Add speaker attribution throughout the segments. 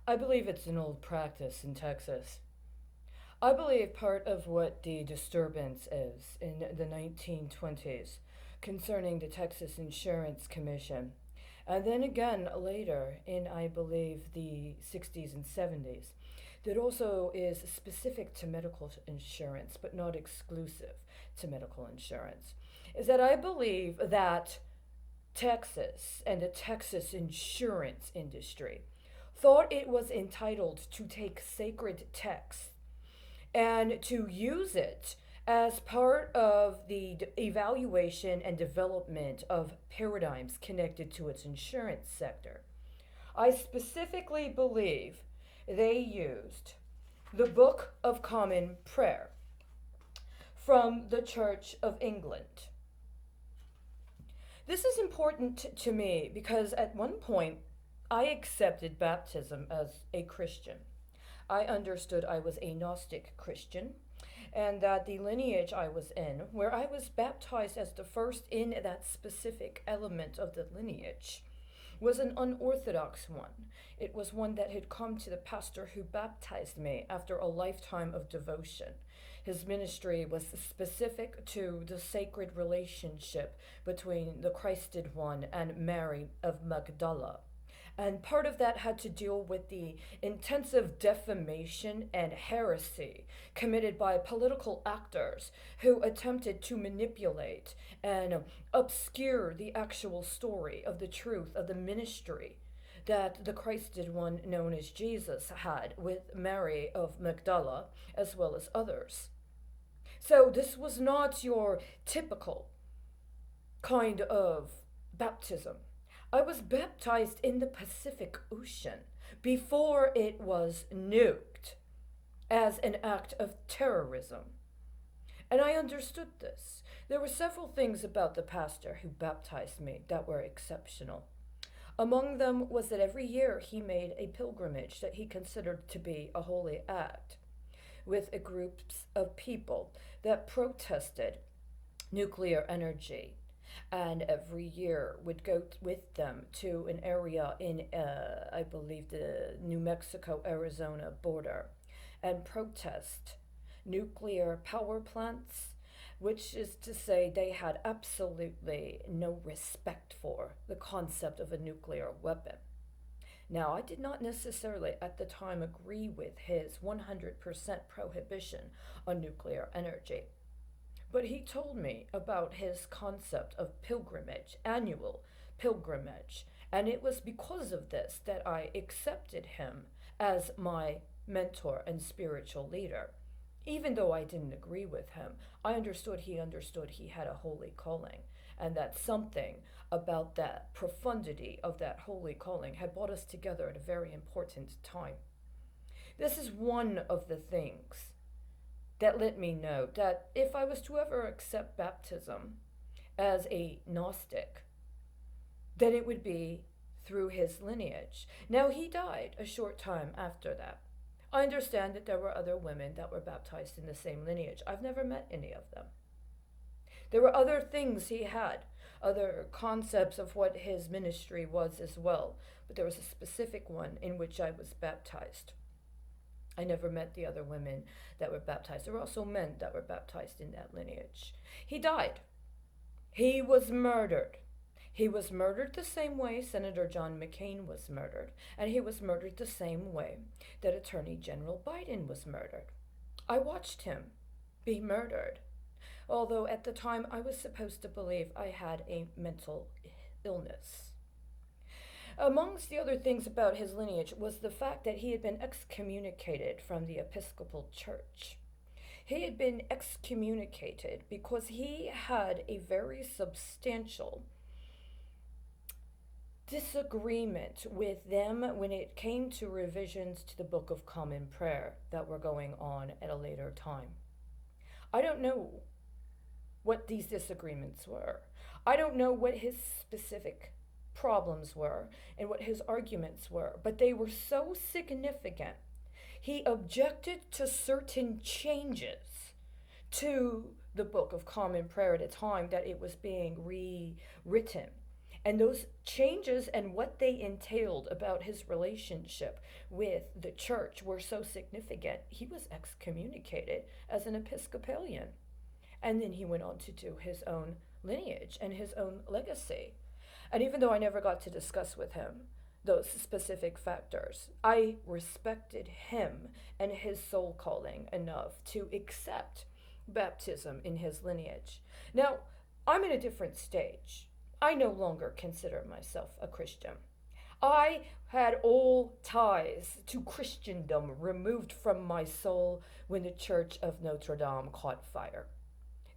Speaker 1: I believe it's an old practice in Texas. I believe part of what the disturbance is in the 1920s concerning the Texas Insurance Commission, and then again later in, I believe, the 60s and 70s, that also is specific to medical insurance but not exclusive to medical insurance, is that I believe that Texas and the Texas insurance industry thought it was entitled to take sacred texts and to use it as part of the evaluation and development of paradigms connected to its insurance sector. I specifically believe they used the Book of Common Prayer from the Church of England. This is important to me because at one point I accepted baptism as a Christian. I understood I was a Gnostic Christian and that the lineage I was in, where I was baptized as the first in that specific element of the lineage, was an unorthodox one. It was one that had come to the pastor who baptized me after a lifetime of devotion. His ministry was specific to the sacred relationship between the Christed One and Mary of Magdala. And part of that had to deal with the intensive defamation and heresy committed by political actors who attempted to manipulate and obscure the actual story of the truth of the ministry that the Christed One, known as Jesus, had with Mary of Magdala as well as others. So this was not your typical kind of baptism. I was baptized in the Pacific Ocean before it was nuked as an act of terrorism. And I understood this. There were several things about the pastor who baptized me that were exceptional. Among them was that every year he made a pilgrimage that he considered to be a holy act with groups of people that protested nuclear energy, and every year would go with them to an area in, I believe, the New Mexico Arizona border and protest nuclear power plants, which is to say they had absolutely no respect for the concept of a nuclear weapon. Now, I did not necessarily at the time agree with his 100% prohibition on nuclear energy. But he told me about his concept of pilgrimage, annual pilgrimage, and it was because of this that I accepted him as my mentor and spiritual leader. Even though I didn't agree with him, I understood he had a holy calling, and that something about that profundity of that holy calling had brought us together at a very important time. This is one of the things that let me know that if I was to ever accept baptism as a Gnostic, then it would be through his lineage. Now, he died a short time after that. I understand that there were other women that were baptized in the same lineage. I've never met any of them. There were other things he had, other concepts of what his ministry was as well, but there was a specific one in which I was baptized. I never met the other women that were baptized. There were also men that were baptized in that lineage. He died. He was murdered. He was murdered the same way Senator John McCain was murdered, and he was murdered the same way that Attorney General Biden was murdered. I watched him be murdered, although at the time I was supposed to believe I had a mental illness. Amongst the other things about his lineage was the fact that he had been excommunicated from the Episcopal Church. He had been excommunicated because he had a very substantial disagreement with them when it came to revisions to the Book of Common Prayer that were going on at a later time. I don't know what these disagreements were. I don't know what his specific problems were and what his arguments were, but they were so significant. He objected to certain changes to the Book of Common Prayer at a time that it was being rewritten. And those changes and what they entailed about his relationship with the church were so significant. He was excommunicated as an Episcopalian. And then he went on to do his own lineage and his own legacy. And even though I never got to discuss with him those specific factors, I respected him and his soul calling enough to accept baptism in his lineage. Now, I'm in a different stage. I no longer consider myself a Christian. I had all ties to Christendom removed from my soul when the Church of Notre Dame caught fire.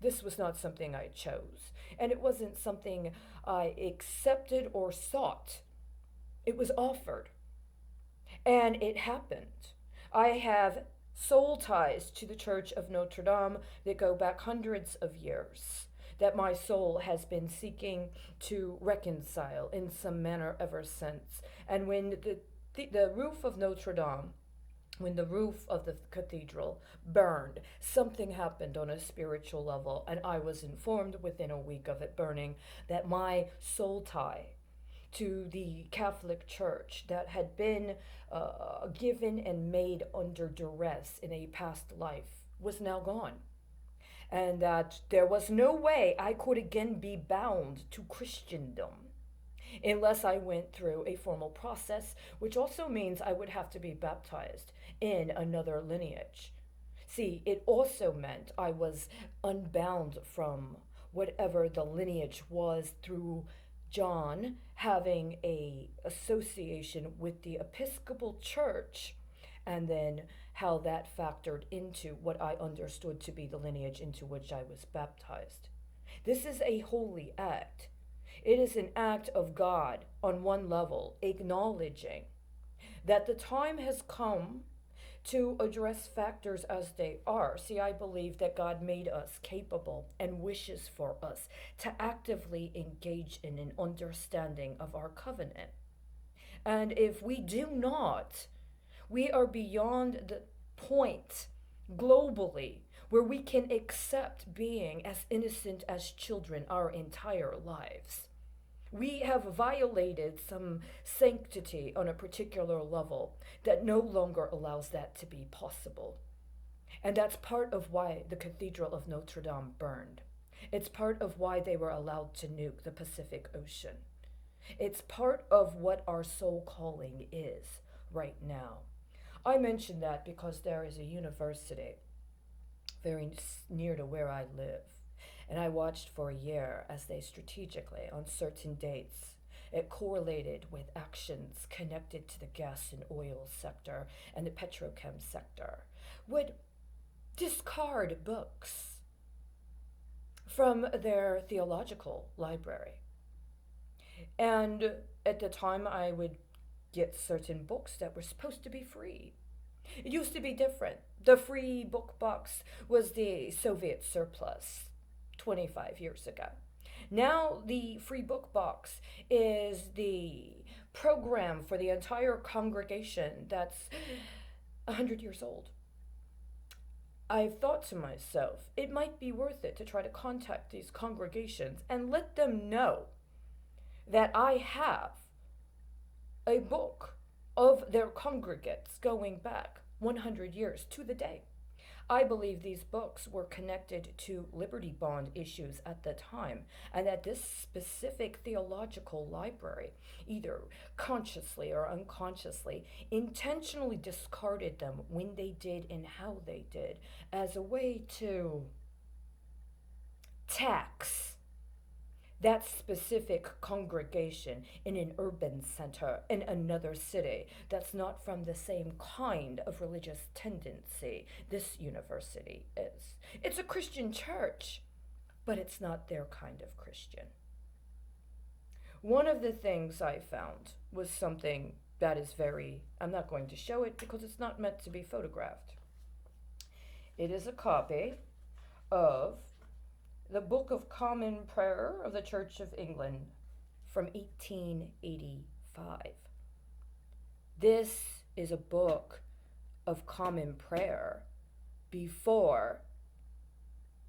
Speaker 1: This was not something I chose, and it wasn't something I accepted or sought. It was offered, and it happened. I have soul ties to the Church of Notre Dame that go back hundreds of years, that my soul has been seeking to reconcile in some manner ever since. And when the roof of Notre Dame, when the roof of the cathedral burned, something happened on a spiritual level, and I was informed within a week of it burning that my soul tie to the Catholic Church that had been given and made under duress in a past life was now gone. And that there was no way I could again be bound to Christendom unless I went through a formal process, which also means I would have to be baptized in another lineage. See, it also meant I was unbound from whatever the lineage was through John having a association with the Episcopal Church, and then how that factored into what I understood to be the lineage into which I was baptized. This is a holy act. It is an act of God on one level, acknowledging that the time has come to address factors as they are. See, I believe that God made us capable and wishes for us to actively engage in an understanding of our covenant. And if we do not, we are beyond the point globally where we can accept being as innocent as children our entire lives. We have violated some sanctity on a particular level that no longer allows that to be possible. And that's part of why the Cathedral of Notre Dame burned. It's part of why they were allowed to nuke the Pacific Ocean. It's part of what our soul calling is right now. I mention that because there is a university very near to where I live. And I watched for a year as they strategically, on certain dates, it correlated with actions connected to the gas and oil sector and the petrochem sector, would discard books from their theological library. And at the time, I would get certain books that were supposed to be free. It used to be different. The free book box was the Soviet surplus 25 years ago. Now the free book box is the program for the entire congregation that's 100 years old. I've thought to myself, it might be worth it to try to contact these congregations and let them know that I have a book of their congregates going back 100 years to the day. I believe these books were connected to Liberty Bond issues at the time, and that this specific theological library, either consciously or unconsciously, intentionally discarded them when they did and how they did, as a way to tax that specific congregation in an urban center in another city that's not from the same kind of religious tendency this university is. It's a Christian church, but it's not their kind of Christian. One of the things I found was something that is I'm not going to show it because it's not meant to be photographed. It is a copy of the Book of Common Prayer of the Church of England from 1885. This is a book of common prayer before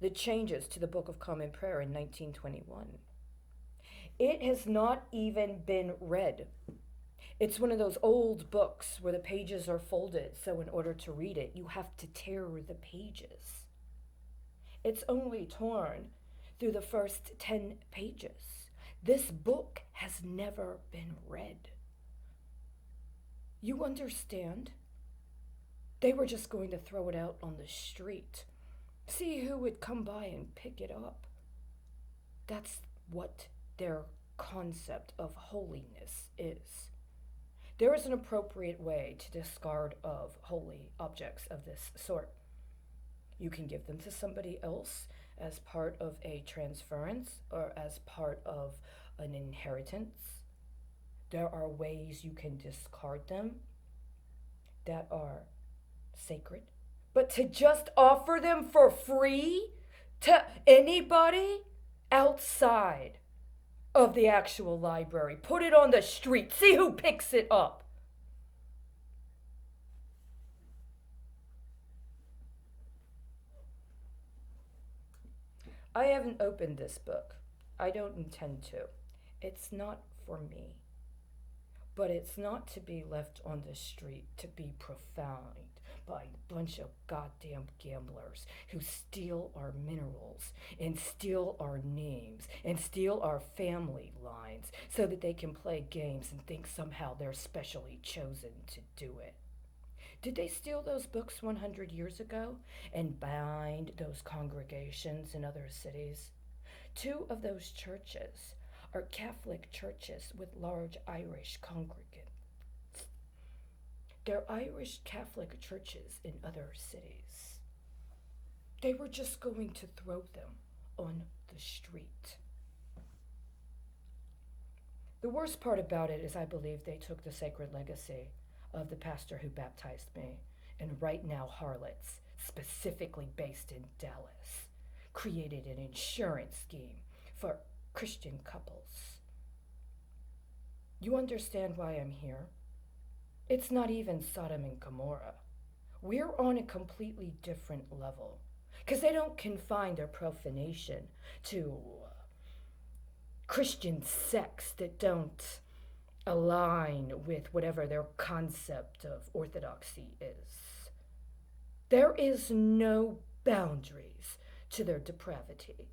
Speaker 1: the changes to the Book of Common Prayer in 1921. It has not even been read. It's one of those old books where the pages are folded, so in order to read it, you have to tear the pages. It's only torn through the first 10 pages. This book has never been read. You understand? They were just going to throw it out on the street. See who would come by and pick it up. That's what their concept of holiness is. There is an appropriate way to discard of holy objects of this sort. You can give them to somebody else as part of a transference or as part of an inheritance. There are ways you can discard them that are sacred. But to just offer them for free to anybody outside of the actual library, put it on the street, see who picks it up. I haven't opened this book. I don't intend to. It's not for me. But it's not to be left on the street to be profaned by a bunch of goddamn gamblers who steal our minerals and steal our names and steal our family lines so that they can play games and think somehow they're specially chosen to do it. Did they steal those books 100 years ago and bind those congregations in other cities? 2 of those churches are Catholic churches with large Irish congregants. They're Irish Catholic churches in other cities. They were just going to throw them on the street. The worst part about it is I believe they took the sacred legacy of the pastor who baptized me and right now harlots, specifically based in Dallas, created an insurance scheme for Christian couples. You understand why I'm here? It's not even Sodom and Gomorrah. We're on a completely different level because they don't confine their profanation to Christian sects that don't align with whatever their concept of orthodoxy is. There is no boundaries to their depravity.